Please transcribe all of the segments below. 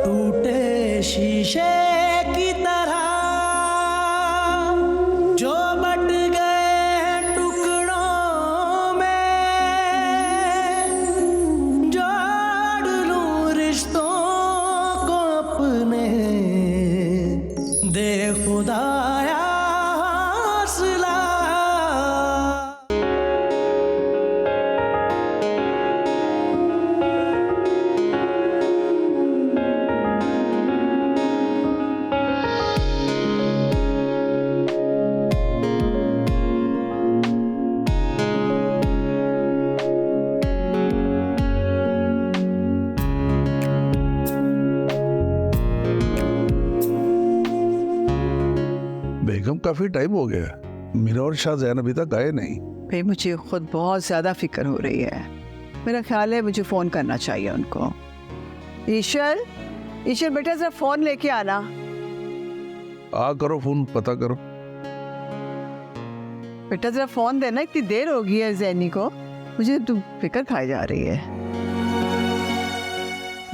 टूटे शीशे की तरह जो बट गए टुकड़ों में, जोड़ लूं रिश्तों को अपने, दे खुदाया हौसला। बेगम, काफी टाइम हो गया, मीरा और शाहजहान अभी तक आए नहीं। भाई मुझे खुद बहुत ज्यादा फिक्र हो रही है। मेरा ख्याल है मुझे फोन करना चाहिए उनको। ईश्वर, ईश्वर बेटा जरा फोन लेके आना। करो फोन, पता करो। बेटा जरा फोन देना, इतनी देर हो गई है जैनी को, मुझे तो फिक्र खाई जा रही है।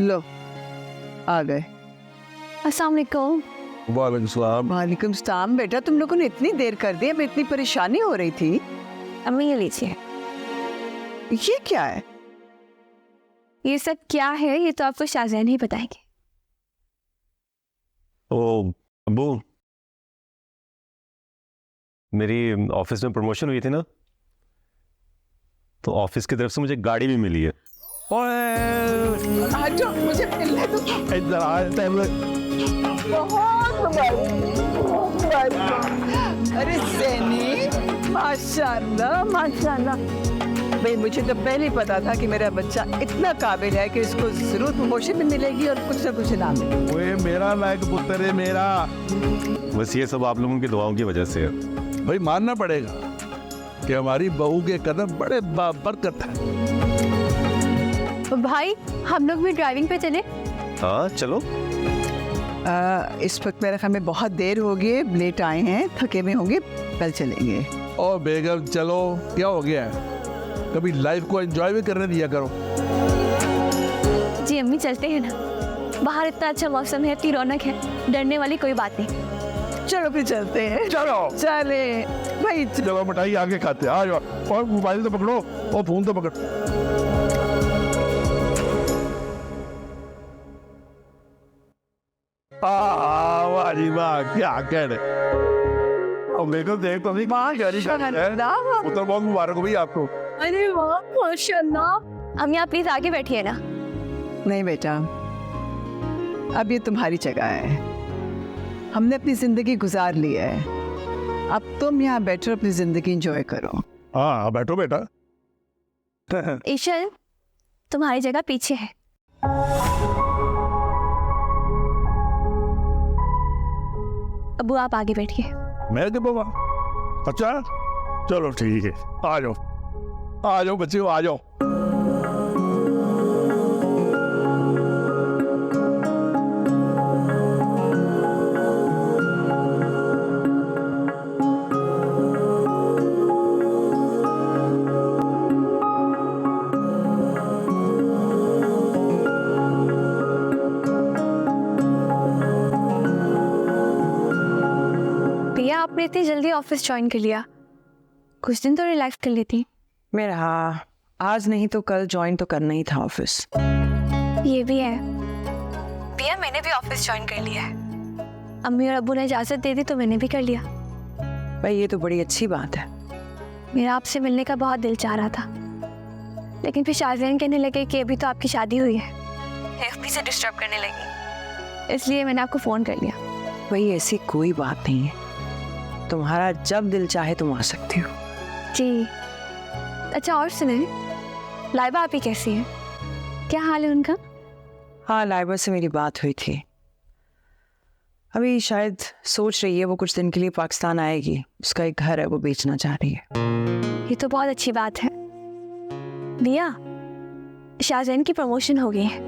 लो आ गए। अस्सलाम वालेकुम। वालेकुम सलाम। वालेकुम सलाम। बेटा तुम लोगों ने इतनी देर कर दी, हमें इतनी परेशानी हो रही थी। अम्मी ये लीजिए। ये क्या है? ये सब क्या है ये तो आपको शाहजहान ही बताएंगे। ओ अब्बू, मेरी ऑफिस में प्रमोशन हुई थी ना, तो ऑफिस की तरफ से मुझे गाड़ी भी मिली है। हटो, मुझे मिलने दो। इधर आ, अरे ज़ैनी, माशाल्लाह माशाल्लाह। भाई मुझे तो पहले ही पता था कि मेरा बच्चा इतना काबिल है कि इसको जरूर प्रमोशन भी मिलेगी और कुछ ना कुछ इनाम मिलेगा। ओए मेरा लायक पुत्र है मेरा। बस ये सब आप लोगों की दुआओं की वजह से है। भाई मानना पड़ेगा कि हमारी बहू के कदम बड़े बरकत है। तो भाई हम लोग भी ड्राइविंग पे चले। हाँ चलो। इस वक्त मेरे ख्याल में बहुत देर हो गई, लेट आए हैं, थके हुए होंगे, कल चलेंगे। ओ बेगम चलो, क्या हो गया है? कभी लाइफ को एंजॉय भी करने दिया करो। जी अम्मी चलते हैं ना, बाहर इतना अच्छा मौसम है, इतनी रौनक है, डरने वाली कोई बात नहीं। चलो फिर चलते हैं। चलो चले भाई। चलो, मिठाई आगे खाते हैं। आ जाओ, और मोबाइल तो पकड़ो और फोन तो पकड़ो। वाह वाह, क्या कह रहे। और मेरे को देख तो नहीं, पुत्र बहुत मुबारक हो भाई आपको। अरे वाह माशाल्लाह। अम्मी आप प्लीज आगे बैठिए ना। नहीं बेटा, अब ये तुम्हारी जगह है, हमने अपनी जिंदगी गुजार ली है, अब तुम यहाँ बैठो, अपनी जिंदगी एंजॉय करो। हाँ बैठो बेटा। ईशल तुम्हारी जगह पीछे है। अब्बू आप आगे बैठिए। मैं क्या बाबा? अच्छा चलो ठीक है, आ जाओ आ जाओ बच्चे, आ जाओ। भैया आपने इतनी जल्दी ऑफिस ज्वाइन कर लिया, कुछ दिन तो रिलैक्स कर लेती। मेरा आज नहीं तो कल ज्वाइन तो करना ही था ऑफिस। ये भी है भैया, मैंने भी ऑफिस ज्वाइन कर लिया है। अम्मी और अब्बू ने इजाजत दे दी तो मैंने भी कर लिया। भाई ये तो बड़ी अच्छी बात है। मेरा आपसे मिलने का बहुत दिल चाह रहा था, लेकिन फिर शाहजहान कहने लगे कि अभी तो आपकी शादी हुई है, एफबी से डिस्टर्ब करने लगी, इसलिए मैंने आपको फोन कर लिया। भाई ऐसी कोई बात नहीं है, तुम्हारा जब दिल चाहे तुम आ सकती हो। जी अच्छा, और सुने, लाइबा आपी कैसी है, क्या हाल है उनका? हाँ लाइबा से मेरी बात हुई थी, अभी शायद सोच रही है वो कुछ दिन के लिए पाकिस्तान आएगी, उसका एक घर है वो बेचना चाह रही है। ये तो बहुत अच्छी बात है। भैया शाहजहान की प्रमोशन हो गई है,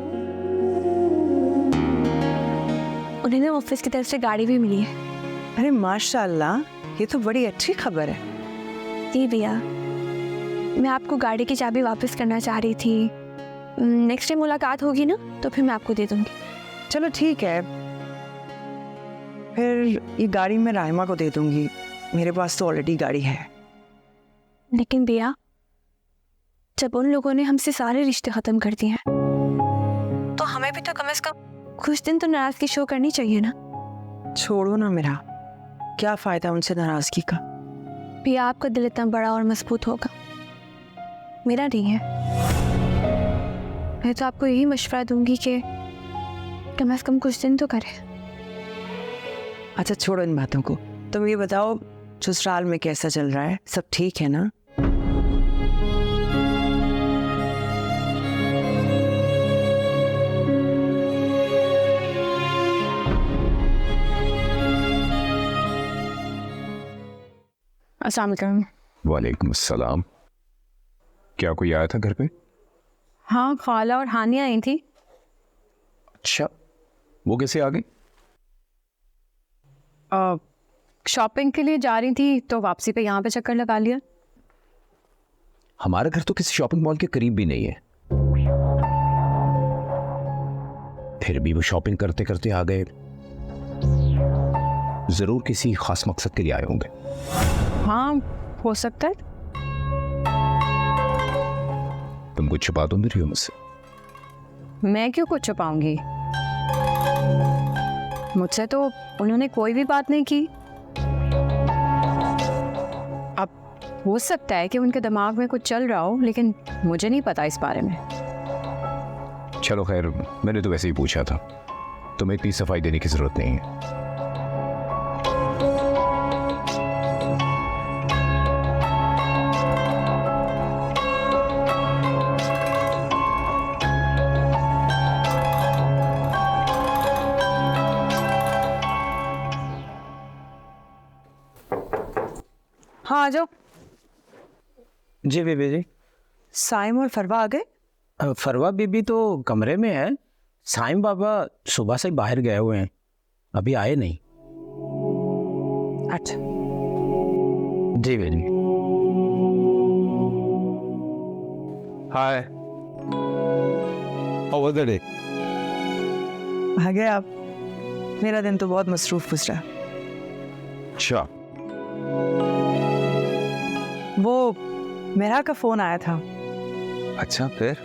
उन्हें ना ऑफिस की तरफ से गाड़ी भी मिली है। अरे माशाल्लाह, ये तो बड़ी अच्छी खबर है। जी भैया, मैं आपको गाड़ी की चाबी वापस करना चाह रही थी, नेक्स्ट टाइम मुलाकात होगी ना तो फिर मैं आपको दे दूंगी। चलो ठीक है, फिर ये गाड़ी मैं राइमा को दे दूंगी, मेरे पास तो ऑलरेडी गाड़ी है। लेकिन बिया, जब उन लोगों ने हमसे सारे रिश्ते खत्म कर दिए हैं तो हमें भी तो कम से कम कुछ दिन तो नाराजगी शो करनी चाहिए ना। छोड़ो ना मेरा, क्या फायदा उनसे नाराजगी का। बिया, आपका दिल इतना बड़ा और मजबूत होगा, मेरा नहीं है। मैं तो आपको यही मशवरा दूंगी कि कम से कम कुछ दिन तो करें। अच्छा छोड़ो इन बातों को, तुम ये बताओ ससुराल में कैसा चल रहा है, सब ठीक है ना? अस्सलाम वालेकुम। वालेकुम अस्सलाम। क्या कोई आया था घर पे? हाँ, खाला और हानिया आई थी। अच्छा, वो कैसे आ गई? शॉपिंग के लिए जा रही थी तो वापसी पे यहाँ पे चक्कर लगा लिया। हमारा घर तो किसी शॉपिंग मॉल के करीब भी नहीं है, फिर भी वो शॉपिंग करते करते आ गए। जरूर किसी खास मकसद के लिए आए होंगे। हाँ, हो सकता है। तुम कुछ छुपा तो नहीं रही हो मुझसे? मैं क्यों कुछ छुपाऊंगी? मुझसे तो उन्होंने कोई भी बात नहीं की। अब हो सकता है कि उनके दिमाग में कुछ चल रहा हो, लेकिन मुझे नहीं पता इस बारे में। चलो खैर, मैंने तो वैसे ही पूछा था, तुम्हें इतनी सफाई देने की जरूरत नहीं है। हाँ आ जाओ। जी बीबी जी। साइम और फरवा आ गए? फरवा बीबी तो कमरे में है, साइम बाबा सुबह से बाहर गए हुए हैं, अभी आए नहीं। अच्छा जी बीबी। हाय, हाउ वाज द डे? आ गए आप? मेरा दिन तो बहुत मसरूफ गुजरा। अच्छा, वो मेरा का फोन आया था, अच्छा, फिर?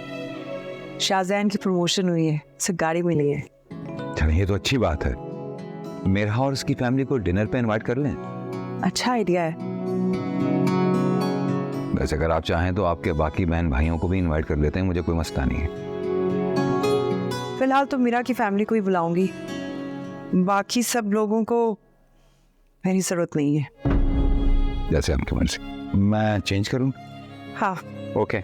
शाहजैन की प्रमोशन हुई है, उसे गाड़ी मिली है। चलो ये तो अच्छी बात है। मेरा और उसकी फैमिली को डिनर पे इनवाइट कर लें। अच्छा आइडिया है। वैसे अगर आप चाहें तो आपके बाकी बहन भाइयों को भी इनवाइट कर लेते हैं, मुझे कोई मसला नहीं है। फिलहाल तो मीरा की फैमिली को ही बुलाऊंगी, बाकी सब लोगों को मेरी जरूरत नहीं है। जैसे आपकी मर्जी। मैं चेंज करूं? हाँ ओके।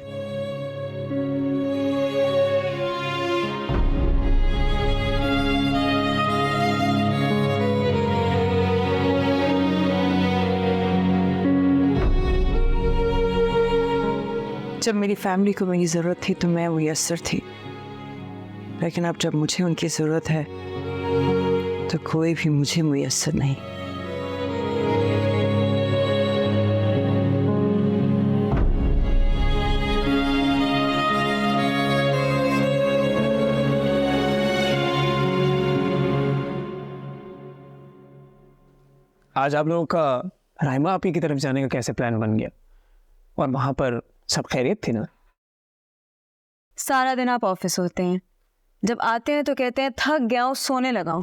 जब मेरी फैमिली को मेरी ज़रूरत थी तो मैं मुयस्सर थी, लेकिन अब जब मुझे उनकी ज़रूरत है तो कोई भी मुझे मुयस्सर नहीं। आज आप लोगों का राइमा आपी की तरफ जाने का कैसे प्लान बन गया, और वहां पर सब खैरियत थी ना? सारा दिन आप ऑफिस होते हैं, जब आते हैं तो कहते हैं थक गया हूं, सोने लगा हूं।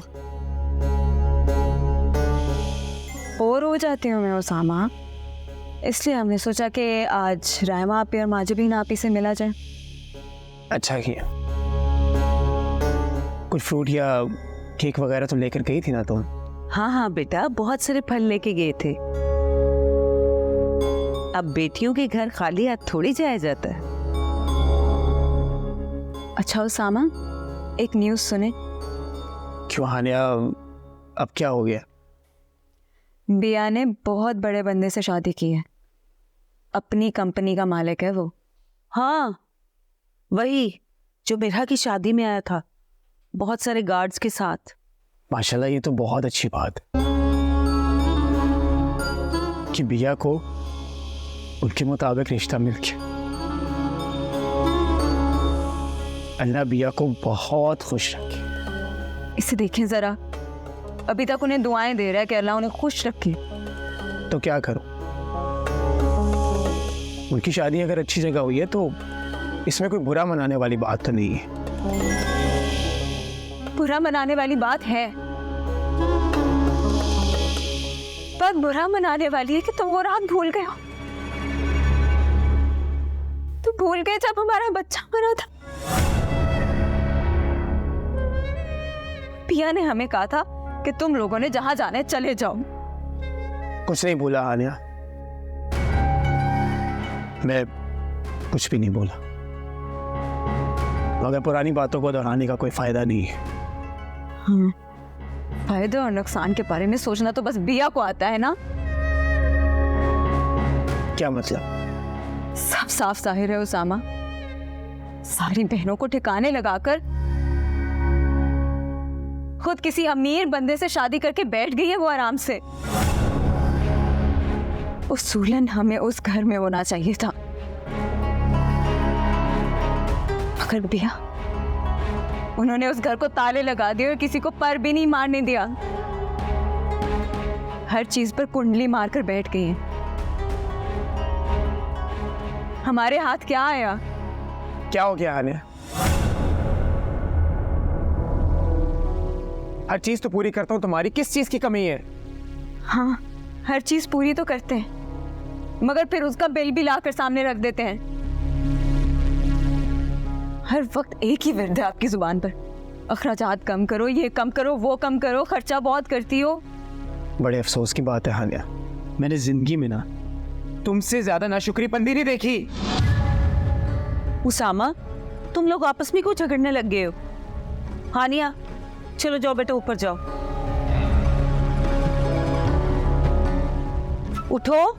बोर हो जाती हूँ मैं उसामा, इसलिए हमने सोचा कि आज राइमा आपी और माजबीन आपी से मिला जाए। अच्छा किया। कुछ फ्रूट या केक वगैरह तो लेकर गई थी ना तुम? हाँ हाँ बेटा, बहुत सारे फल लेके गए थे। अब बेटियों के घर खाली हाथ थोड़ी जाया जाता है। अच्छा उसामा, एक न्यूज़ सुने। क्यों हानिया, अब क्या हो गया? बिया ने बहुत बड़े बंदे से शादी की है, अपनी कंपनी का मालिक है वो। हाँ, वही जो मेरा की शादी में आया था, बहुत सारे गार्ड्स के साथ। माशाल्लाह, ये तो बहुत अच्छी बात है कि बिया को उनके मुताबिक रिश्ता मिल गया। अल्लाह बिया को बहुत खुश रखे। इसे देखें जरा, अभी तक उन्हें दुआएं दे रहा है कि अल्लाह उन्हें खुश रखे। तो क्या करूं? उनकी शादी अगर अच्छी जगह हुई है तो इसमें कोई बुरा मनाने वाली बात तो नहीं है। बुरा मनाने वाली बात है, पर बुरा मनाने वाली है कि तुम वो रात भूल गए हो। तुम भूल गए जब हमारा बच्चा मरा था। पिया ने हमें कहा था कि तुम लोगों ने जहां जाना है चले जाओ। कुछ नहीं बोला आन्या, मैं कुछ भी नहीं बोला, मगर पुरानी बातों को दोहराने का कोई फायदा नहीं है। हाँ, फायदे और नुकसान के बारे में सोचना तो बस बिया को आता है ना। क्या मतलब? सब साफ जाहिर है उसामा, सारी बहनों को ठिकाने लगाकर खुद किसी अमीर बंदे से शादी करके बैठ गई है वो आराम से। उसूलन हमें उस घर में होना चाहिए था, मगर बिया उन्होंने उस घर को ताले लगा दिए और किसी को पर भी नहीं मारने दिया। हर चीज पर कुंडली मारकर बैठ गई हैं। हमारे हाथ क्या आया? क्या हो गया आन्या? हर चीज तो पूरी करता हूँ, तुम्हारी किस चीज की कमी है? हाँ, हर चीज पूरी तो करते हैं, मगर फिर उसका बिल भी लाकर सामने रख देते हैं। हर वक्त एक ही विर्द है आपकी जुबान पर, अखराजात कम करो, ये कम करो, वो कम करो, खर्चा बहुत करती हो। बड़े अफसोस की बात है हानिया, मैंने जिंदगी में ना तुमसे ज्यादा नाशुक्रीपंदी नहीं देखी। उसामा, तुम लोग आपस में क्यों झगड़ने लग गए हो? हानिया, चलो जाओ बेटा, ऊपर जाओ। उठो।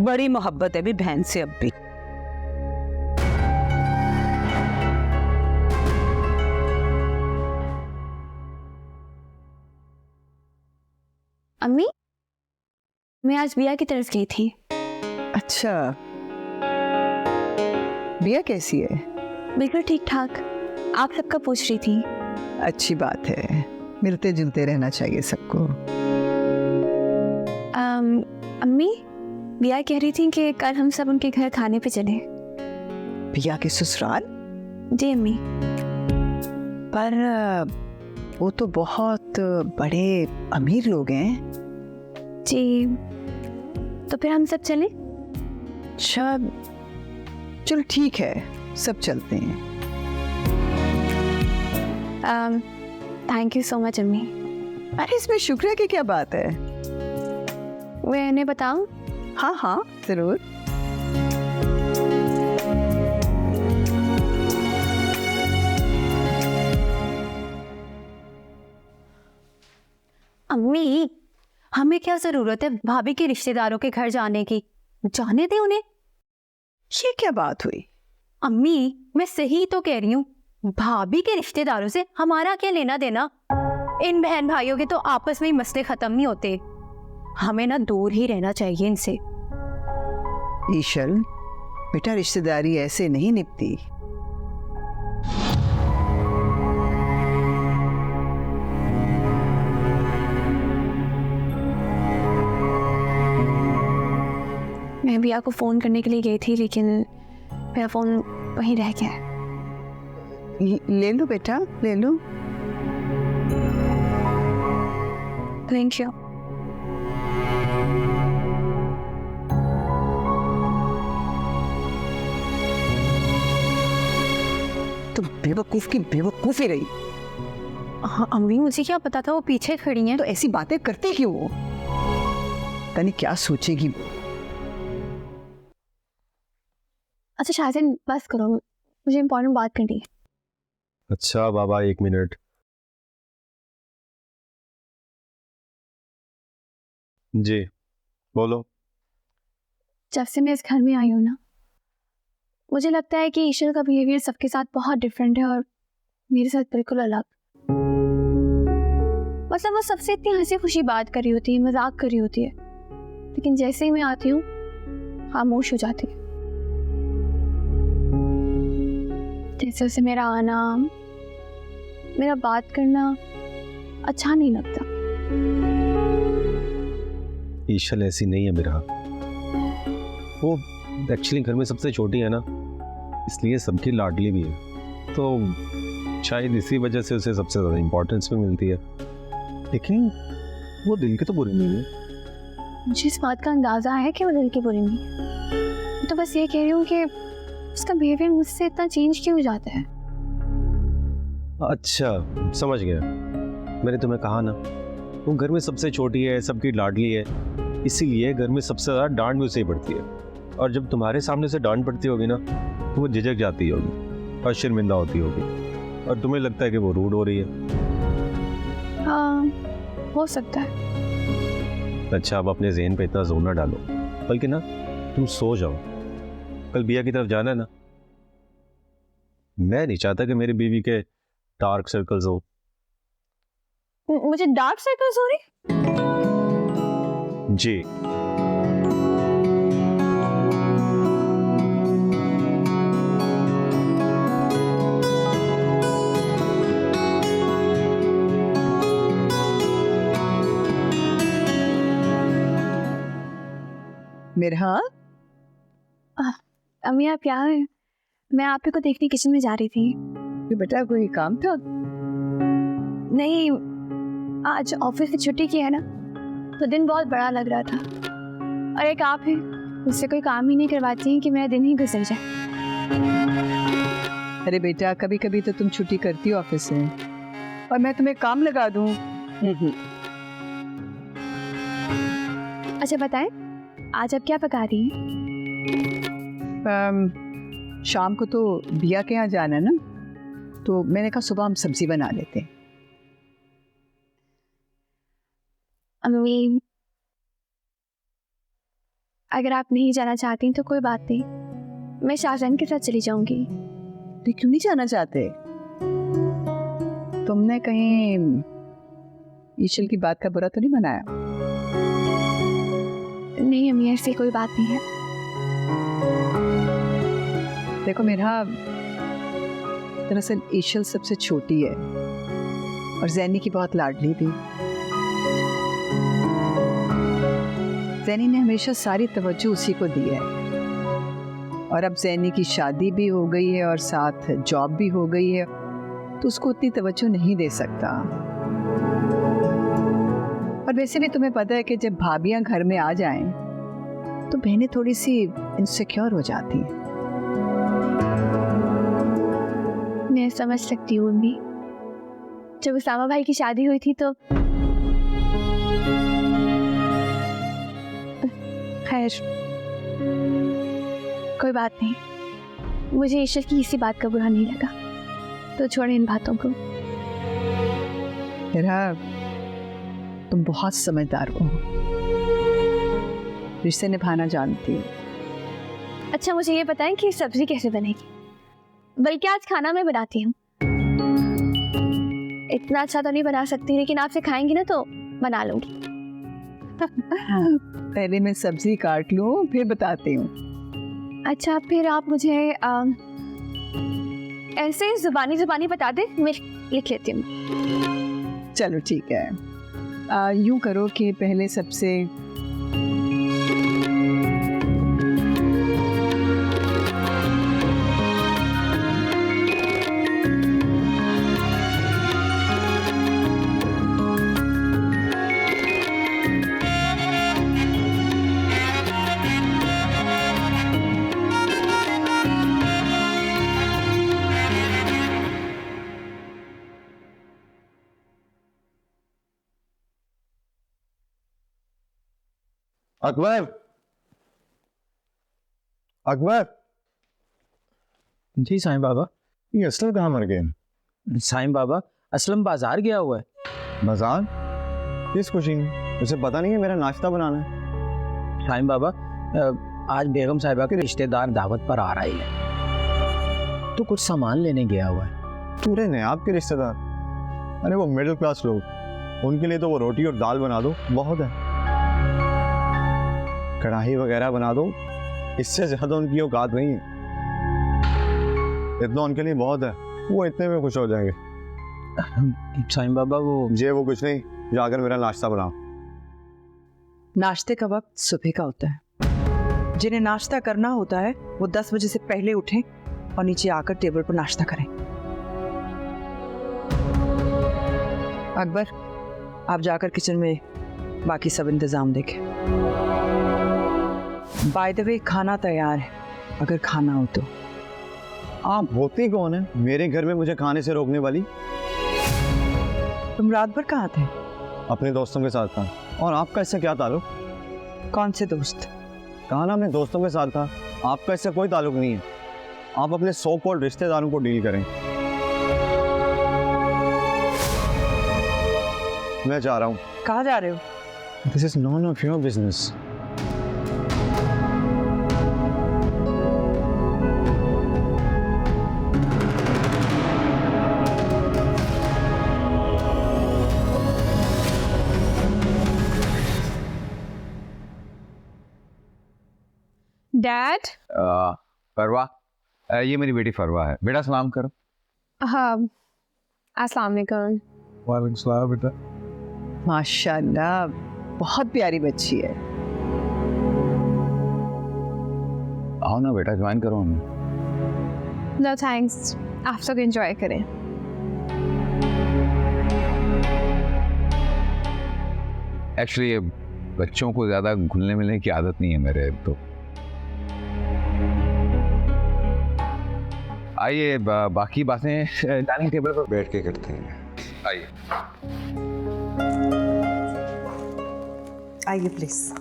बड़ी मोहब्बत है भी बहन से अब भी। अम्मी, मैं आज बिया की तरफ गई थी। अच्छा, बिया कैसी है? बिल्कुल ठीक ठाक, आप सबका पूछ रही थी। अच्छी बात है, मिलते जुलते रहना चाहिए सबको। अम्मी, बिया कह रही थी कि कल हम सब उनके घर खाने पे चले। बिया के ससुराल? जी अम्मी। पर वो तो बहुत बड़े अमीर लोग हैं। जी, तो फिर हम सब चलें? अच्छा, चलो ठीक है, सब चलते हैं। थैंक यू सो मच अम्मी। अरे इसमें शुक्रिया की क्या बात है? मैं उन्हें बताऊं? हाँ हाँ जरूर। अम्मी, हमें क्या जरूरत है भाभी के रिश्तेदारों के घर जाने की? जाने दे उन्हें। ये क्या बात हुई? अम्मी, मैं सही तो कह रही हूँ, भाभी के रिश्तेदारों से हमारा क्या लेना देना? इन बहन भाइयों के तो आपस में ही मसले खत्म नहीं होते। हमें ना दूर ही रहना चाहिए इनसे। ईशल, बेटा रिश्तेदारी ऐसे नहीं निपटी। मैं बिया को फ़ोन करने के लिए गई थी, लेकिन मेरा फ़ोन वहीं रह गया। ले लो बेटा, ले लो। Thank you. तुम बेवकूफ की बेवकूफी रही। हाँ अम्मी, मुझे क्या पता था वो पीछे खड़ी हैं। तो ऐसी बातें करते क्यों हो? पता नहीं क्या सोचेगी। अच्छा शाहजहान, बस करो, मुझे इम्पोर्टेंट बात करनी है। अच्छा बाबा, 1 मिनट। जी बोलो। जब से मैं इस घर में आई हूँ ना, मुझे लगता है कि ईशल का बिहेवियर सबके साथ बहुत डिफरेंट है और मेरे साथ बिल्कुल अलग। मतलब वो सबसे इतनी हंसी खुशी बात कर रही होती है, मजाक कर रही होती है, लेकिन जैसे ही मैं आती हूँ खामोश हो जाती है। जैसे उसे मेरा आना, मेरा बात करना अच्छा नहीं लगता। ईशल ऐसी नहीं है मेरा, वो एक्चुअली घर में सबसे छोटी है ना, इसलिए सबकी लाडली भी है, तो शायद इसी वजह से उसे सबसे ज़्यादा इम्पोर्टेंस भी मिलती है। लेकिन वो दिल के तो बुरी नहीं है। मुझे इस बात का अंदाजा है कि वो दिल की बुरी नहीं है। मैं तो बस ये कह रही हूँ कि उसका बिहेवियर मुझसे इतना चेंज क्यों हो जाता है। अच्छा समझ गया, मैंने तुम्हें कहा ना वो घर में सबसे छोटी है, सबकी लाडली है, इसीलिए घर में सबसे ज़्यादा डांट भी उसे ही पड़ती है। और जब तुम्हारे सामने से डांट पड़ती होगी ना तो वो झिझक जाती होगी और शर्मिंदा होती होगी और तुम्हें लगता है कि वो रूड हो रही है। हाँ हो सकता है। अच्छा अब अपने जहन पे इतना जोर ना डालो, बल्कि ना तुम सो जाओ। कल बिया की तरफ जाना है ना, मैं नहीं चाहता कि मेरी बीवी के डार्क सर्कल्स हो। मुझे डार्क सर्कल्स हो रही? जी मिरहा, अम्मी आप क्या है? मैं आप ही को देखने किचन में जा रही थी। ये बेटा कोई काम था? नहीं, आज ऑफिस से छुट्टी की है ना, तो दिन बहुत बड़ा लग रहा था। और एक आप हैं, मुझसे कोई काम ही नहीं करवाती हैं कि मेरा दिन ही गुजर जाए। अरे बेटा कभी कभी तो तुम छुट्टी करती हो ऑफिस से और मैं तुम्हें काम लगा दूं। अच्छा बताएं, आज आप क्या पका रही हैं? शाम को तो बिया के यहाँ जाना है ना, तो मैंने कहा सुबह हम सब्जी बना लेते हैं। अम्मी अगर आप नहीं जाना चाहती तो कोई बात नहीं, मैं शाहजहान के साथ चली जाऊंगी। तो क्यों नहीं जाना चाहते? तुमने कहीं ईशल की बात का बुरा तो नहीं मनाया? नहीं अम्मी ऐसी कोई बात नहीं है। देखो मेरा दरअसल ईशल सबसे छोटी है और जैनी की बहुत लाडली थी। जैनी ने हमेशा सारी तवज्जो उसी को दी है और अब जैनी की शादी भी हो गई है और साथ जॉब भी हो गई है, तो उसको उतनी तवज्जो नहीं दे सकता। और वैसे भी तुम्हें पता है कि जब भाभियां घर में आ जाएं तो बहनें थोड़ी सी इनसिक्योर हो जाती हैं। मैं समझ सकती हूँ अम्मी, जब उसामा भाई की शादी हुई थी तो खैर कोई बात नहीं, मुझे ईशल की किसी बात का बुरा नहीं लगा, तो छोड़े इन बातों को। मेरा तुम बहुत समझदार हो, रिश्ते निभाना जानती हो। अच्छा मुझे ये बताएं कि सब्जी कैसे बनेगी? बल्कि आज खाना मैं बनाती हूँ। इतना अच्छा तो नहीं बना सकती, लेकिन आपसे खाएंगी ना तो बना लूंगी। पहले मैं सब्जी काट लूं फिर बताती हूँ। अच्छा फिर आप मुझे ऐसे जुबानी जुबानी बता दे, मैं लिख लेती हूँ। चलो ठीक है, यूं करो कि पहले सबसे अकबर, अकबर, जी साईं बाबा। ये असलम कहाँ मर गए? साईं बाबा असलम बाजार गया हुआ है। बाजार? किस खुशी में? उसे पता नहीं है मेरा नाश्ता बनाना है। साईं बाबा आज बेगम साहिबा के रिश्तेदार दावत पर आ रहे हैं, तू कुछ सामान लेने गया हुआ है। पूरे नयाब के रिश्तेदार, अरे वो मिडिल क्लास लोग, उनके लिए तो वो रोटी और दाल बना दो बहुत है। कढ़ाई वगैरह बना दो, इससे ज्यादा उनकी औकात नहीं है। इतना उनके लिए बहुत है, वो इतने में खुश हो जाएंगे। साईं बाबा वो कुछ नहीं, जाकर मेरा नाश्ता बनाओ। नाश्ते का वक्त सुबह का होता है। जिन्हें नाश्ता करना होता है वो 10 बजे से पहले उठें और नीचे आकर टेबल पर नाश्ता करें। अकबर, आप जाकर किचन में बाकी सब इंतजाम देखें। बाय द वे, खाना तैयार है, अगर खाना हो तो। आप होती कौन है मेरे घर में मुझे खाने से रोकने वाली? तुम रात भर कहाँ थे? अपने दोस्तों के साथ था। और आपका इससे क्या ताल्लुक? कौन से दोस्त? कहा ना, अपने दोस्तों के साथ था। आपका इससे कोई ताल्लुक नहीं है। आप अपने सो कॉल्ड रिश्तेदारों को डील करें। मैं जा रहा हूँ। कहाँ जा रहे हो? This is none of your business. Dad. Farwa, ये मेरी बेटी फरवा है। बेटा सलाम करो। हाँ, अस्सलाम वालेकुम। वालेकुम सलाम बेटा। माशाल्लाह, बहुत प्यारी बच्ची है। आओ ना बेटा, ज्वाइन करो हमें। नो थैंक्स, आप लोग एंजॉय करें। एक्चुअली बच्चों को ज़्यादा घुलने मिलने की आदत नहीं है मेरे। तो आइए बाकी बातें डाइनिंग टेबल पर बैठ के करते हैं। आइए आइए प्लीज।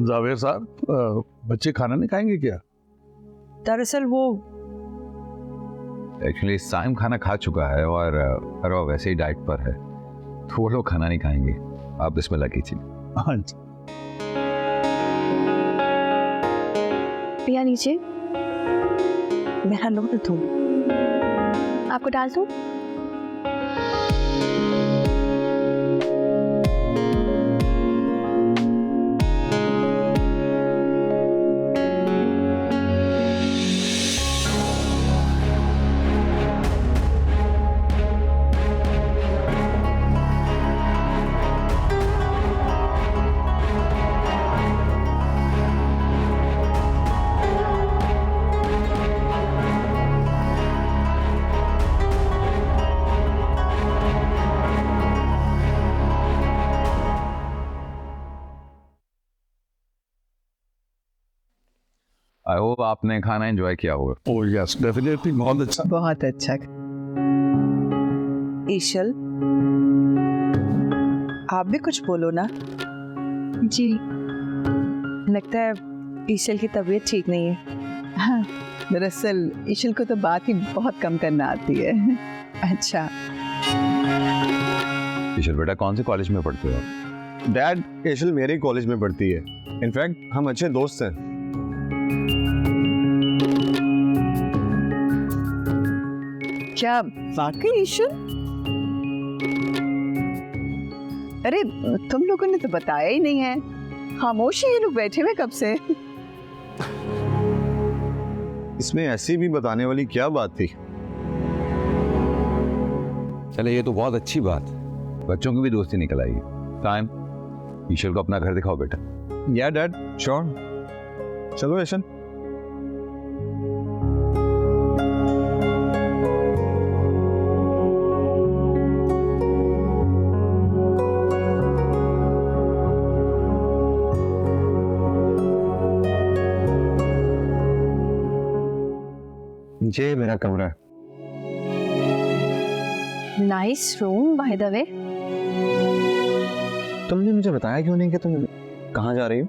जावेद साहब, बच्चे खाना नहीं खाएंगे क्या? दरअसल वो एक्चुअली साइम खाना खा चुका है और फरवा वैसे ही डाइट पर है, तो वो लोग खाना नहीं खाएंगे। आप बिस्मिल्लाह कीजिए। हाँ जी। पिया नीचे। मेरा लो तो तुम। आपको डाल दूं? आई होप आपने खाना एंजॉय किया होगा। ओह यस, डेफिनेटली बहुत अच्छा। बहुत अच्छा। ईशल, आप भी कुछ बोलो ना। जी। लगता है ईशल की तबीयत ठीक नहीं है। हाँ, दरअसल ईशल को तो बात ही बहुत कम करना आती है। अच्छा ईशल बेटा, कौन से कॉलेज में पढ़ते हो आप? डैड, ईशल मेरे कॉलेज में पढ़ती है। इनफैक्ट हम अच्छे दोस्त हैं। क्या वाकई ईशल? अरे तुम लोगों ने तो बताया ही नहीं है। खामोश ये लोग बैठे हुए कब से। इसमें ऐसी भी बताने वाली क्या बात थी? चले, ये तो बहुत अच्छी बात। बच्चों की भी दोस्ती निकल आई। टाइम, ईशल को अपना घर दिखाओ बेटा। या डैड, श्योर। चलो ईशल। ये मेरा कमरा है। Nice room by the way. तुमने मुझे बताया क्यों नहीं कि तुम कहाँ जा रही हो?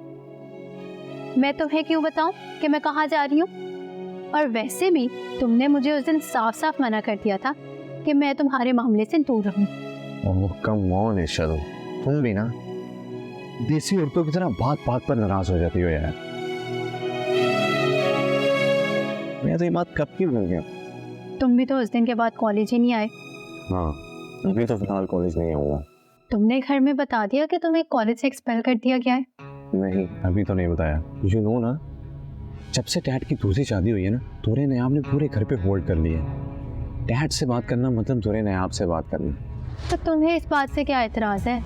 मैं तुम्हें क्यों बताऊं कि मैं कहाँ जा रही हूँ? और वैसे भी तुमने मुझे उस दिन साफ साफ मना कर दिया था कि मैं तुम्हारे मामले से दूर रहूं। ओह कम ऑन इशल, तुम भी ना देसी औरतों की तरह बात बात पर नाराज हो जाती हो यार। मैं तो ये बात कब की भूल गया। तुम भी तो उस दिन के बाद कॉलेज ही नहीं आए। हाँ, अभी तो फिलहाल कॉलेज नहीं आऊंगा। तुमने घर में बता दिया कि तुम्हें कॉलेज से एक्सपेल कर दिया गया है? नहीं, अभी तो नहीं बताया। यू नो ना, जब से डैड की दूसरी शादी हुई है ना, तोरे नयाब ने पूरे घर पे होल्ड कर लिया है। डैड से बात करना मतलब तोरे नयाब से बात करना। तो तुम्हें इस बात से क्या एतराज़ है?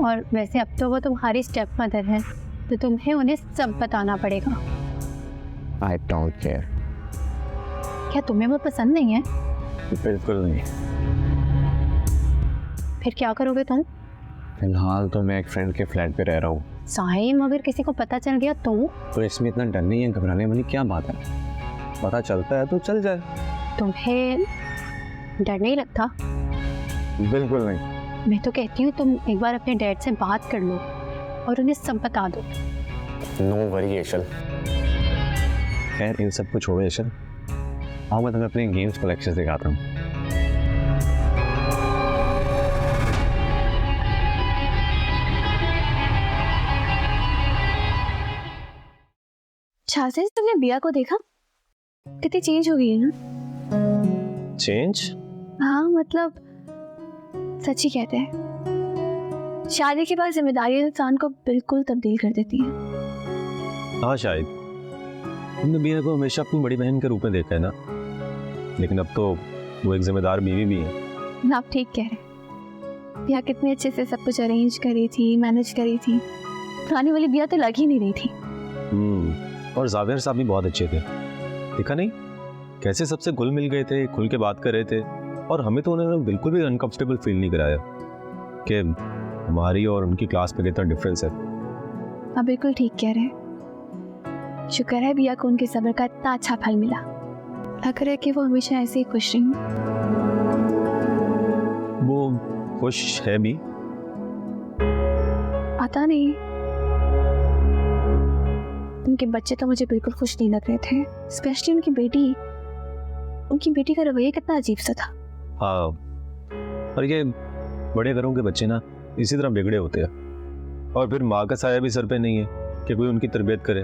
और वैसे अब तो वो तुम्हारी स्टेप मदर है, तो तुम्हें उन्हें सब बताना पड़ेगा। I don't care। क्या तुम्हें वो पसंद नहीं है? बिल्कुल नहीं। फिर क्या करोगे तुम? फिलहाल तो मैं एक फ्रेंड के फ्लैट पे रह रहा हूँ। साहिम, अगर किसी को पता चल गया तो इसमें इतना डर नहीं है, घबराने वाली क्या बात है? पता चलता है तो चल जाए। तुम्हें डर नहीं लगता? बिल्कुल नहीं। मैं तो कहती हूँ तुम एक बार अपने डैड से बात कर लो और उन्हें सब बता दो। No worry Eshal. खैर इन सब को छोड़ो एशल, आओ मैं तुम्हें अपने गेम्स कलेक्शन दिखाता हूँ। छासे तुमने बिया को देखा? कितनी चेंज हो गई है ना? चेंज? हाँ मतलब सच ही कहते हैं, शादी के बाद जिम्मेदारी इंसान को बिल्कुल तब्दील कर देती है। हाँ शायद तुमने बिया को हमेशा अपनी बड़ी बहन के रूप में देखा है ना, लेकिन अब तो वो एक जिम्मेदार बीवी भी है। आप ठीक कह रहे हैं। बिया कितने अच्छे से सब कुछ अरेंज करी थी, मैनेज करी थी। पुरानी वाली बिया तो लग ही नहीं रही थी। और जावेर साहब भी बहुत अच्छे थे, देखा नहीं कैसे सबसे घुल मिल गए थे, खुल के बात कर रहे थे। और हमें तो उन्होंने बिल्कुल भी अनकंफर्टेबल फील नहीं कराया कि हमारी और उनकी क्लास में कितना डिफरेंस है। आप बिल्कुल ठीक कह रहे हैं। शुक्र है बिया को उनके सब्र का इतना अच्छा फल मिला। अगर है कि वो हमेशा ऐसे ही खुश रही। वो खुश है भी? पता नहीं, उनके बच्चे तो मुझे बिल्कुल खुश नहीं लग रहे थे, स्पेशली उनकी बेटी का रवैया कितना अजीब सा था। हाँ, और ये बड़े घरों के बच्चे ना इसी तरह बिगड़े होते हैं, और फिर माँ का साया भी सर पे नहीं है कि कोई उनकी तरबियत करे,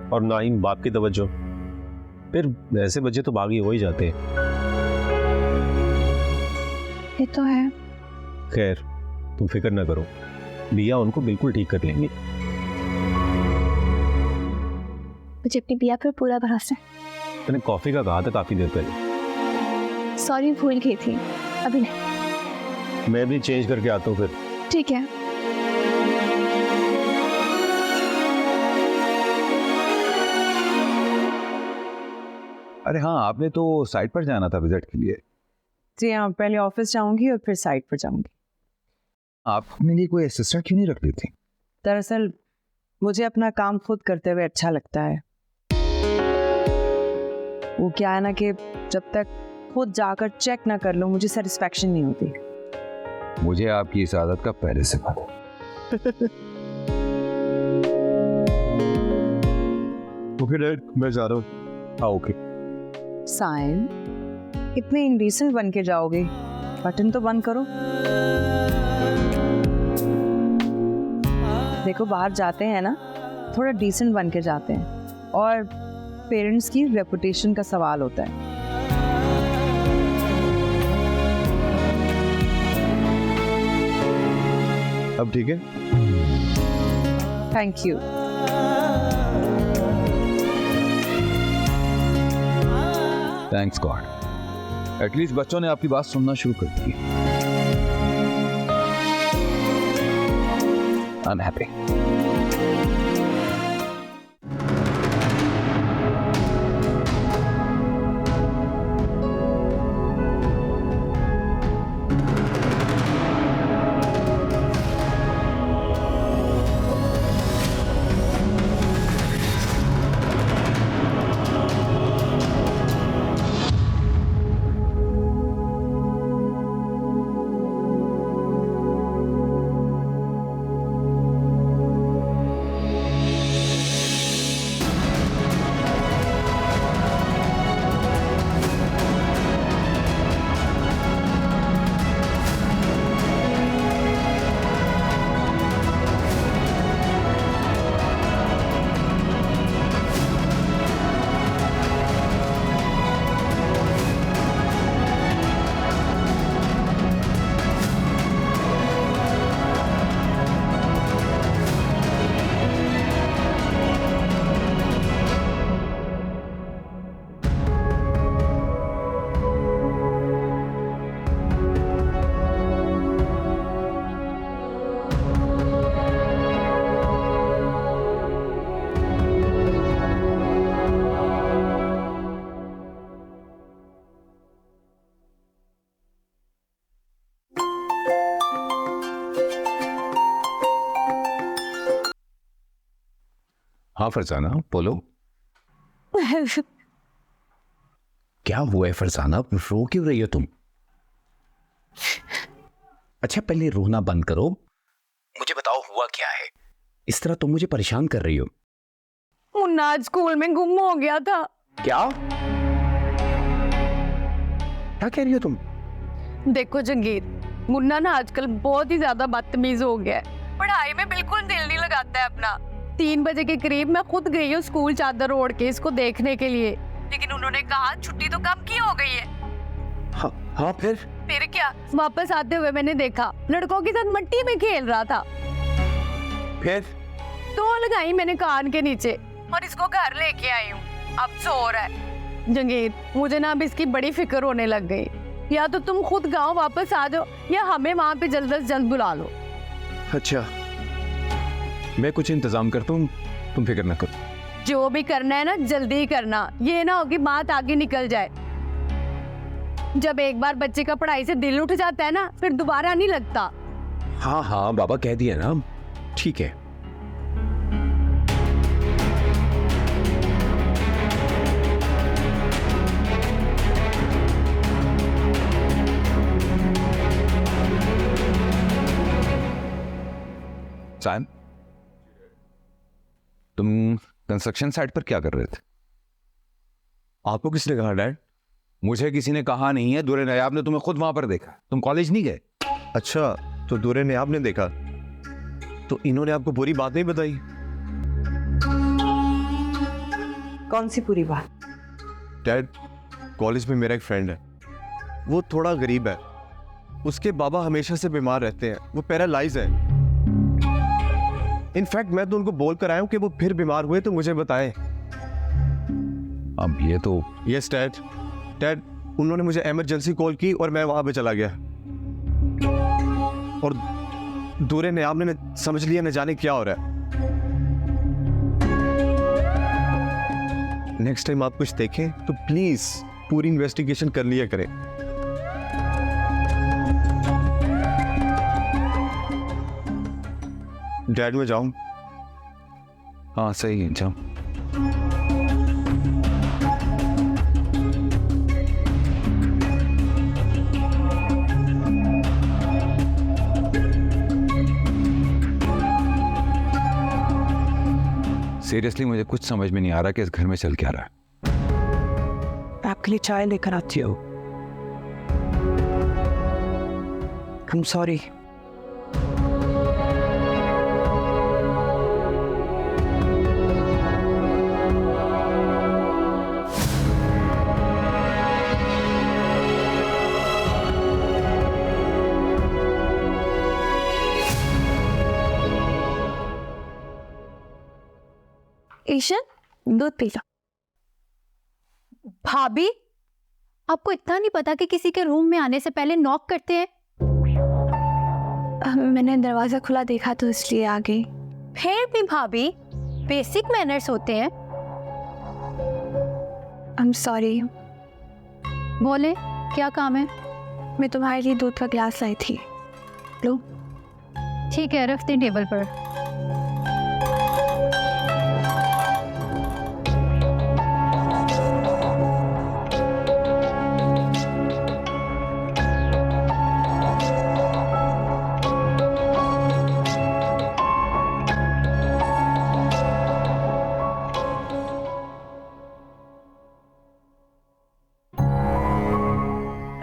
और ना ही बाप की तवज्जो। फिर ऐसे बच्चे तो बागी हो ही जाते हैं। ये तो है। खैर तुम फिक्र ना करो, बिया उनको बिल्कुल ठीक कर लेंगे। मुझे अपनी बिया पर पूरा भरोसा है। मैंने कॉफी का कहा था काफी देर पहले। सॉरी, भूल गई थी। अभी नहीं। मैं भी चेंज करके आता हूँ फिर। ठीक है। अरे हाँ, आपने तो साइट पर जाना था विजिट के लिए। जी हाँ, पहले ऑफिस जाऊंगी और फिर साइट पर जाऊंगी। आप अपने लिए कोई असिस्टेंट क्यों नहीं रख लेती? दरअसल मुझे अपना काम खुद करते हुए अच्छा लगता है। वो क्या है ना कि जब तक खुद जाकर चेक ना कर लूं मुझे सेटिस्फैक्शन नहीं होती। मुझे आपकी इस आदत का पहले से पता है। ओके डैड, मैं जा रहा हूँ। हाँ ओके। साइन, इतने इंडिसेंट बन के जाओगे? बटन तो बंद करो। देखो बाहर जाते हैं ना, थोड़ा डिसेंट बन के जाते हैं, और पेरेंट्स की रेपुटेशन का सवाल होता है। अब ठीक है? Thank you. Thanks God, at least बच्चों ने आपकी बात सुनना शुरू कर दी। I am happy. हाँ फरजाना बोलो। क्या हुआ है फरजाना, रो क्यों रही हो तुम? अच्छा पहले रोना बंद करो, मुझे बताओ हुआ क्या है? इस तरह तुम मुझे परेशान कर रही हो। मुन्ना आज स्कूल में गुम हो गया था। क्या कह रही हो तुम? देखो जंगीर, मुन्ना ना आजकल बहुत ही ज्यादा बदतमीज हो गया है। पढ़ाई में बिल्कुल दिल नहीं लगाता है अपना। 3 बजे के करीब मैं खुद गई हूँ स्कूल चादर ओढ़ के इसको देखने के लिए, लेकिन उन्होंने कहा छुट्टी तो कब की हो गई है। हाँ फिर क्या? वापस आते हुए मैंने देखा लड़कों के साथ मिट्टी में खेल रहा था। फिर तो लगाई मैंने कान के नीचे और इसको घर लेके आई हूँ, अब सो रहा है। जंगीर, मुझे ना अब इसकी बड़ी फिक्र होने लग गई। या तो तुम खुद गांव वापस आ जाओ या हमें वहां पे जल्द से जल्द बुला लो। अच्छा मैं कुछ इंतजाम करता हूँ, तुम फिक्र ना करो। जो भी करना है ना जल्दी ही करना, ये ना हो कि बात आगे निकल जाए। जब एक बार बच्चे का पढ़ाई से दिल उठ जाता है ना फिर दोबारा नहीं लगता। हाँ बाबा कह दिया ना, ठीक है। साइम, तुम कंस्ट्रक्शन साइट पर क्या कर रहे थे? आपको किसने कहा डैड? मुझे किसी ने कहा नहीं है, दुर्रे नयाब ने तुम्हें खुद वहां पर देखा। तुम कॉलेज नहीं गए? अच्छा तो दुर्रे ने आपने देखा, तो इन्होंने आपको पूरी बात नहीं बताई? कौन सी पूरी बात? डैड, कॉलेज में मेरा एक फ्रेंड है, वो थोड़ा गरीब है, उसके बाबा हमेशा से बीमार रहते हैं, वो पैरालाइज है। इनफैक्ट मैं तो उनको बोल कर आया हूं कि वो फिर बीमार हुए तो मुझे बताएं। अब ये तो यस डैड, उन्होंने मुझे इमरजेंसी कॉल की और मैं वहां पे चला गया और दूरे ने आपने समझ लिया न जाने क्या हो रहा है। नेक्स्ट टाइम आप कुछ देखें तो प्लीज पूरी इन्वेस्टिगेशन कर लिया करें। डैड मैं जाऊं? हाँ सही है, जाओ। सीरियसली मुझे कुछ समझ में नहीं आ रहा कि इस घर में चल क्या रहा है। आपके लिए चाय लेकर आती हूँ। I'm sorry. ईशन, दूध पी लो। भाभी, आपको इतना नहीं पता कि किसी के रूम में आने से पहले नॉक करते हैं? मैंने दरवाजा खुला देखा तो इसलिए आ गई। फिर भी भाभी, बेसिक मैनर्स होते हैं। I'm sorry। बोले, क्या काम है? मैं तुम्हारे लिए दूध का ग्लास लाई थी, लो। ठीक है, रख दें टेबल पर।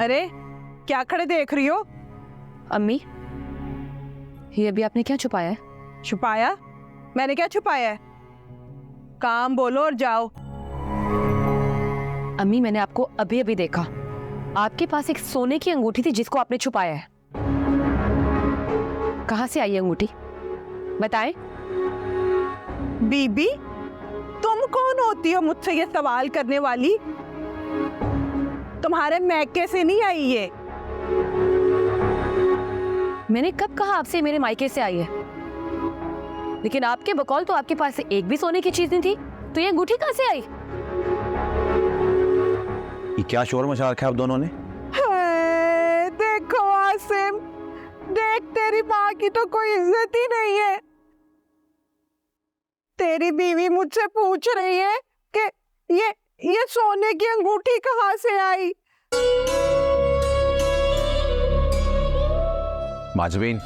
अरे क्या खड़े देख रही हो? अम्मी, ये अभी आपने क्या छुपाया है? छुपाया? मैंने क्या छुपाया है? काम बोलो और जाओ। अम्मी, मैंने आपको अभी अभी देखा, आपके पास एक सोने की अंगूठी थी जिसको आपने छुपाया है। कहाँ से आई अंगूठी, बताएं। बीबी, तुम कौन होती हो मुझसे ये सवाल करने वाली? तुम्हारे मैके से नहीं आई ये। मैंने कब कहा आपसे मेरे मायके से आई है? लेकिन आपके बकौल तो आपके पास एक भी सोने की चीज नहीं थी, तो ये अंगूठी कहाँ से आई? ये क्या शोर मचा रखा है आप दोनों ने? देखो आसिम, देख तेरी माँ की तो कोई इज्जत ही नहीं है। तेरी बीवी मुझसे पूछ रही है कि ये सोने की अंगूठी कहाँ से आई। माजवीन,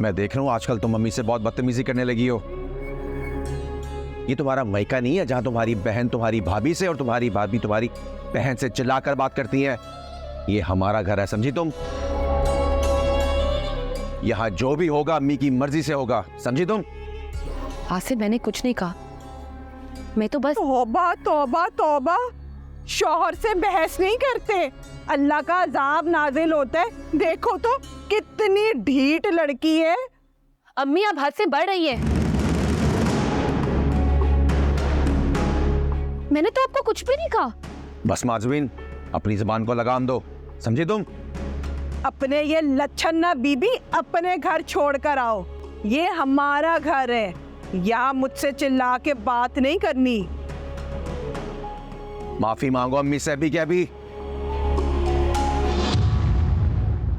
मैं देख रहा हूं आजकल तुम मम्मी से बहुत बदतमीजी करने लगी हो। ये तुम्हारा मायका नहीं है जहां तुम्हारी बहन तुम्हारी भाभी से और तुम्हारी भाभी तुम्हारी बहन से चिल्लाकर बात करती है। ये हमारा घर है, समझी तुम? यहां जो भी होगा अम्मी की मर्जी से होगा, समझी तुम? आसिफ, मैंने कुछ नहीं कहा, मैं तो बस। तौबा तौबा तौबा, शौहर से बहस नहीं करते, अल्लाह का अजाब नाजिल होता है। देखो तो कितनी ढीठ लड़की है। अम्मी आप हद से बढ़ रही है। मैंने तो आपको कुछ भी नहीं कहा। बस माजवीन, अपनी जुबान को लगाम दो, समझी तुम? अपने ये लच्छन ना बीबी अपने घर छोड़ कर आओ, ये हमारा घर है, यहाँ मुझसे चिल्ला के बात नहीं करनी। माफी मांगो अम्मी से अभी के अभी।